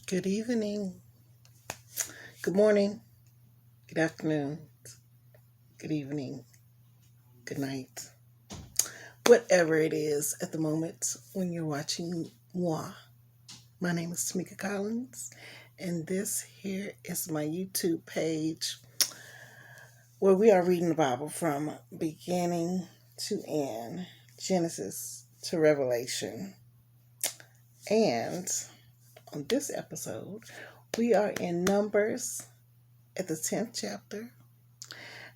Good evening, good morning, good afternoon, good evening, good night, whatever it is at the moment when you're watching moi. My name is Tamika Collins, and this here is my YouTube page where we are reading the Bible from beginning to end, Genesis to Revelation. And on this episode, we are in Numbers at the 10th chapter.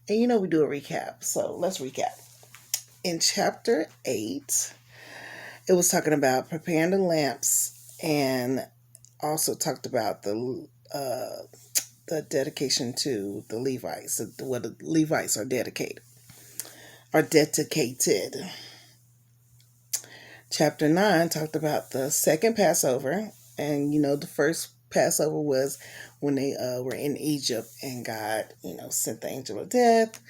And we do a recap, so let's recap. In chapter 8, it was talking about preparing the lamps and also talked about the dedication to the Levites, what the Levites are dedicated. Chapter 9 talked about the second Passover, and the first Passover was when they were in Egypt and God, sent the angel of death.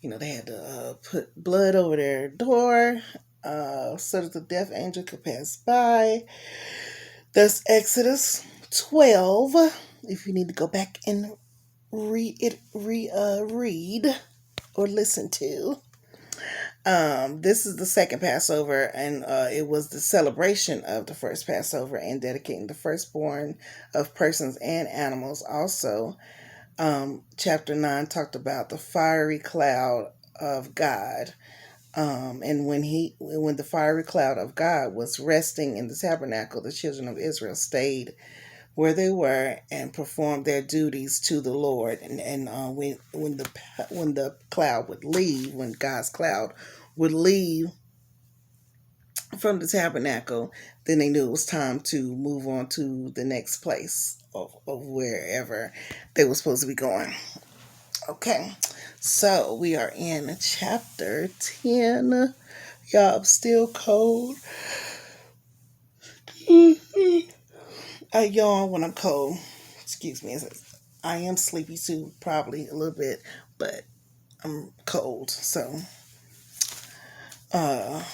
They had to put blood over their door so that the death angel could pass by. That's Exodus 12. If you need to go back and read or listen to. This is the second Passover, and it was the celebration of the first Passover and dedicating the firstborn of persons and animals. Also, chapter 9 talked about the fiery cloud of God. And when the fiery cloud of God was resting in the tabernacle, the children of Israel stayed where they were and performed their duties to the Lord. And when the cloud would leave, when God's cloud would leave from the tabernacle, then they knew it was time to move on to the next place of wherever they were supposed to be going. Okay, so we are in chapter 10. Y'all, I'm still cold. I yawn when I'm cold. Excuse me. I am sleepy too, probably a little bit, but I'm cold. So, that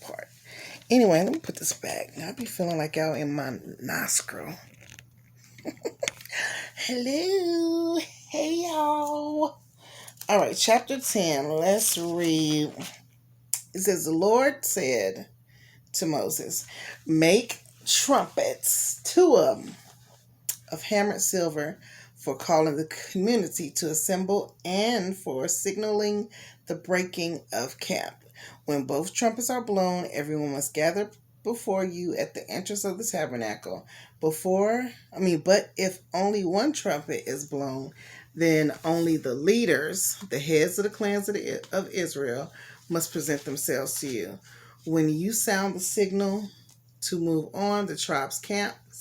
part. Anyway, let me put this back. I be feeling like y'all in my nostril. Hello. Hey, y'all. All right, chapter 10. Let's read. It says, the Lord said to Moses, make trumpets, two of hammered silver, for calling the community to assemble and for signaling the breaking of camp. When both trumpets are blown, everyone must gather before you at the entrance of the tabernacle. But if only one trumpet is blown, then only the leaders, the heads of the clans of Israel, must present themselves to you. When you sound the signal to move on, the tribes camped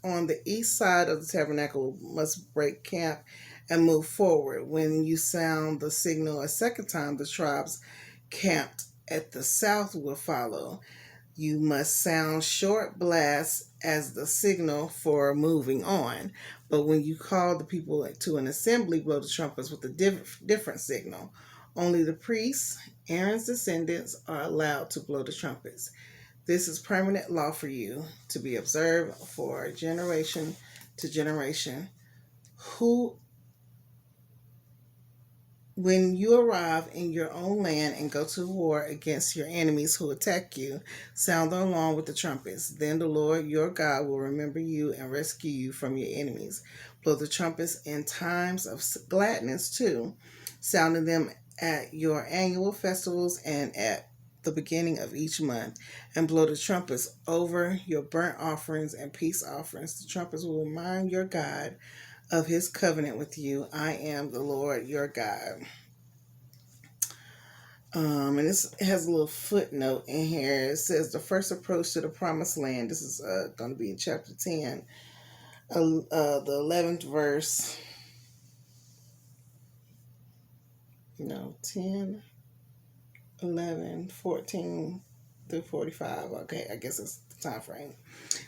on the east side of the tabernacle must break camp and move forward. When you sound the signal a second time, the tribes camped at the south will follow. You must sound short blasts as the signal for moving on. But when you call the people to an assembly, blow the trumpets with a different signal. Only the priests, Aaron's descendants, are allowed to blow the trumpets. This is permanent law for you to be observed for generation to generation. When you arrive in your own land and go to war against your enemies who attack you, sound the alarm with the trumpets. Then the Lord your God will remember you and rescue you from your enemies. Blow the trumpets in times of gladness too, sounding them at your annual festivals and at the beginning of each month, and blow the trumpets over your burnt offerings and peace offerings. The trumpets will remind your God of his covenant with you. I am the Lord your God. And this has a little footnote in here. It says the first approach to the promised land. This is going to be in chapter 10, the 11th verse. 10, 11, 14 through 45. Okay, I guess it's the time frame.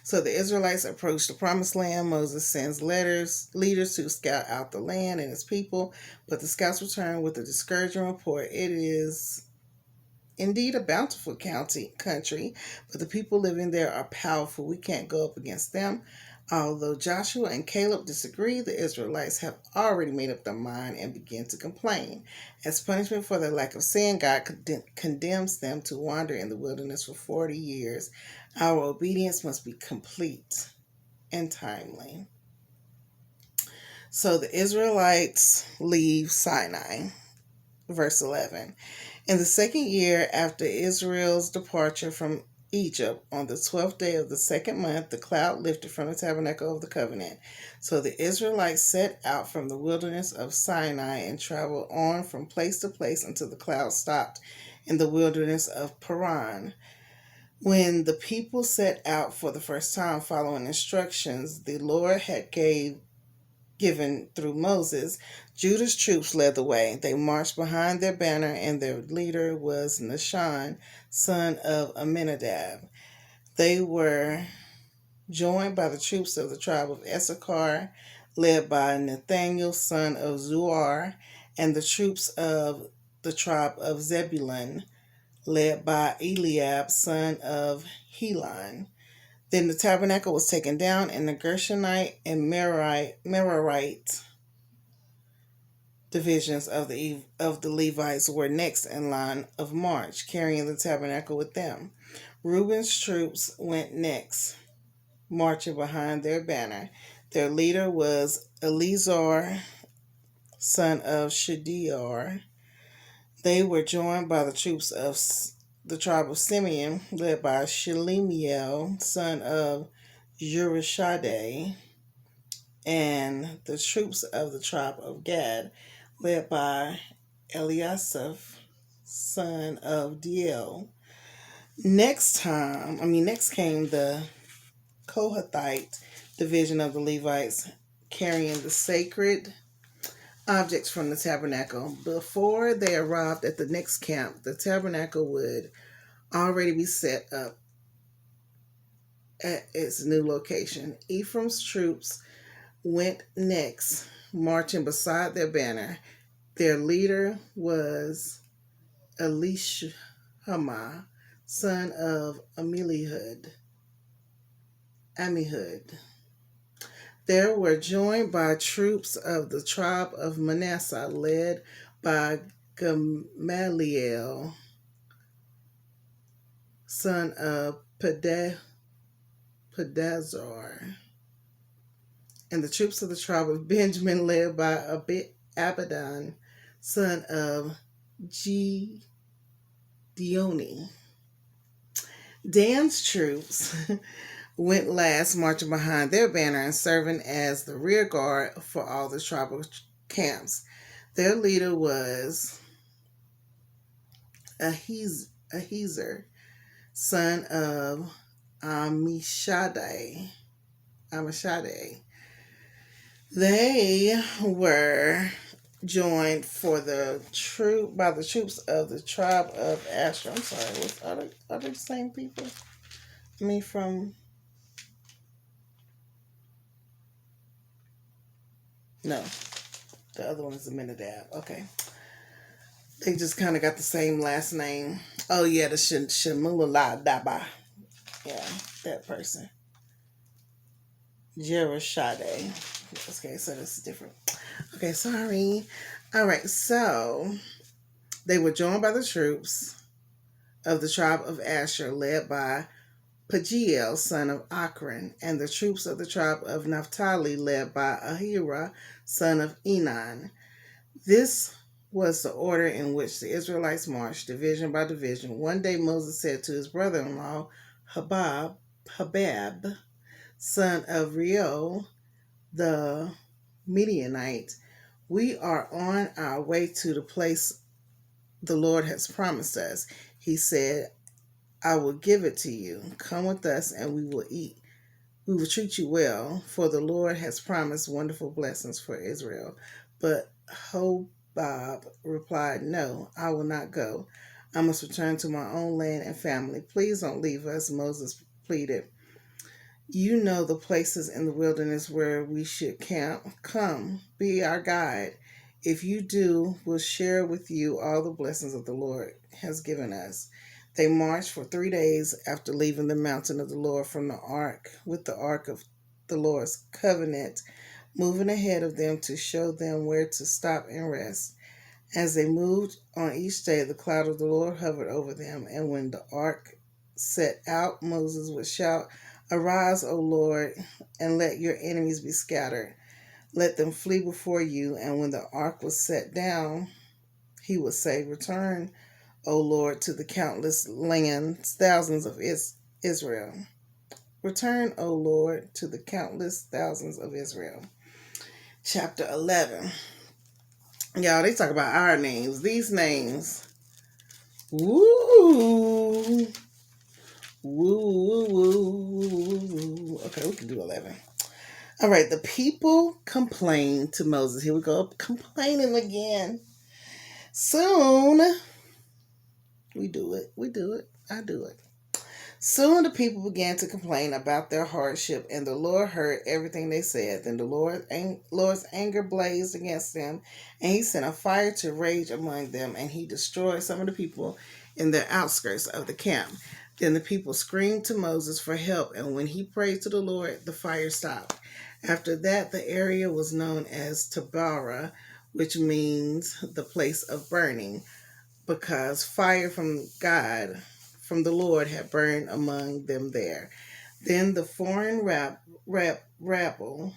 So the Israelites approach the promised land. Moses sends leaders to scout out the land and its people, but the scouts return with a discouraging report. It is indeed a bountiful country, but the people living there are powerful. We can't go up against them. Although Joshua and Caleb disagree, the Israelites have already made up their mind and begin to complain. As punishment for their lack of sin, God condemns them to wander in the wilderness for 40 years. Our obedience must be complete and timely. So the Israelites leave Sinai. Verse 11. In the second year after Israel's departure from Egypt, on the 12th day of the second month, the cloud lifted from the tabernacle of the covenant. So the Israelites set out from the wilderness of Sinai and traveled on from place to place until the cloud stopped in the wilderness of Paran. When the people set out for the first time following instructions the Lord had given through Moses, Judah's troops led the way. They marched behind their banner, and their leader was Nahshon, son of Amminadab. They were joined by the troops of the tribe of Issachar, led by Nathaniel, son of Zuar, and the troops of the tribe of Zebulun, led by Eliab, son of Helon. Then the tabernacle was taken down, and the Gershonite and Merarite divisions of the Levites were next in line of march, carrying the tabernacle with them. Reuben's troops went next, marching behind their banner. Their leader was Eleazar, son of Shedeur. They were joined by the troops of the tribe of Simeon, led by Shelemiel, son of Jurishadai, and the troops of the tribe of Gad, led by Eliasaph, son of Deiel. Next came the Kohathite division of the Levites, carrying the sacred objects from the tabernacle. Before they arrived at the next camp, the tabernacle would already be set up at its new location. Ephraim's troops went next, marching beside their banner. Their leader was Elishama, son of Ammihud. They were joined by troops of the tribe of Manasseh, led by Gamaliel, son of Pedazar, and the troops of the tribe of Benjamin, led by Abidan, son of Gideoni. Dan's troops went last, marching behind their banner and serving as the rear guard for all the tribal camps. Their leader was Ahiezer, son of Amishadai. They were joined by the troops of the tribe of Asher. I'm sorry, are they the same people? No, the other one is Amminadab. Okay. They just kind of got the same last name. Oh, yeah, the Shemula Daba. Yeah, that person. Jerushade. Okay, so this is different. Okay, sorry. All right, so they were joined by the troops of the tribe of Asher, led by Pagiel, son of Akron, and the troops of the tribe of Naphtali, led by Ahira, son of Enan. This was the order in which the Israelites marched, division by division. One day Moses said to his brother-in-law, Habab, son of Reuel, the Midianite, "We are on our way to the place the Lord has promised us." He said, "I will give it to you. Come with us and we will eat. We will treat you well, for the Lord has promised wonderful blessings for Israel." But Hobab replied, "No, I will not go. I must return to my own land and family. Please don't leave us," Moses pleaded. "You know the places in the wilderness where we should camp. Come, be our guide. If you do, we'll share with you all the blessings of the Lord." has given us. They marched for 3 days after leaving the mountain of the Lord from the ark, with the ark of the Lord's covenant moving ahead of them to show them where to stop and rest. As they moved on each day, the cloud of the Lord hovered over them, and when the ark set out, Moses would shout, "Arise, O Lord, and let your enemies be scattered. Let them flee before you." And when the ark was set down, he would say, "Return, O Lord, to the countless lands, thousands of Israel. Return, O Lord, to the countless thousands of Israel." Chapter 11. Y'all, they talk about our names. These names. Woo! Woo, woo, woo, woo, woo. Okay, we can do 11. All right, the people complained to Moses. Here we go, complaining again. Soon, we do it. I do it. Soon the people began to complain about their hardship, and the Lord heard everything they said. Then the Lord's anger blazed against them, and he sent a fire to rage among them, and he destroyed some of the people in the outskirts of the camp. Then the people screamed to Moses for help, and when he prayed to the Lord, the fire stopped. After that, the area was known as Taberah, which means the place of burning, because fire from the Lord had burned among them there. Then the foreign rabble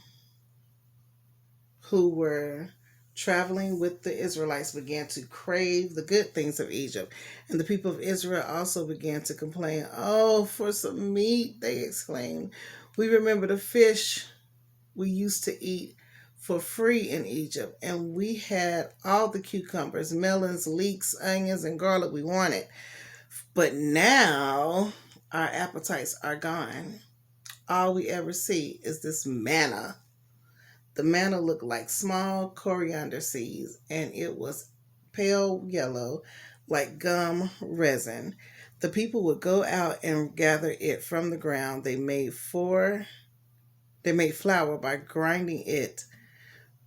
who were traveling with the Israelites began to crave the good things of Egypt. And the people of Israel also began to complain. "Oh, for some meat," they exclaimed. "We remember the fish we used to eat for free in Egypt, and we had all the cucumbers, melons, leeks, onions, and garlic we wanted. But now our appetites are gone. All we ever see is this manna." The manna looked like small coriander seeds, and it was pale yellow like gum resin. The people would go out and gather it from the ground. They made flour by grinding it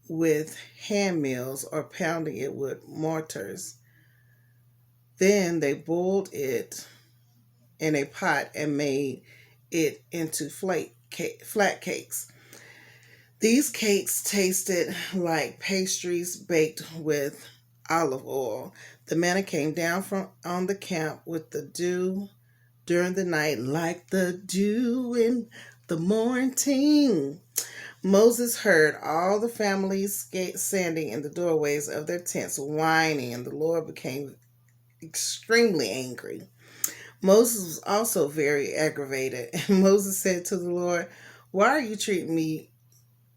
with hand mills or pounding it with mortars. Then they boiled it in a pot and made it into flat cakes. These cakes tasted like pastries baked with olive oil. The manna came down on the camp with the dew during the night, like the dew in the morning. Moses heard all the families standing in the doorways of their tents whining, and the Lord became extremely angry. Moses was also very aggravated, and Moses said to the Lord, "Why are you treating me,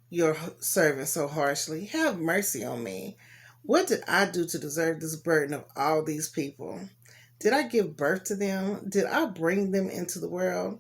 your servant, so harshly? Have mercy on me. What did I do to deserve this burden of all these people? Did I give birth to them? Did I bring them into the world?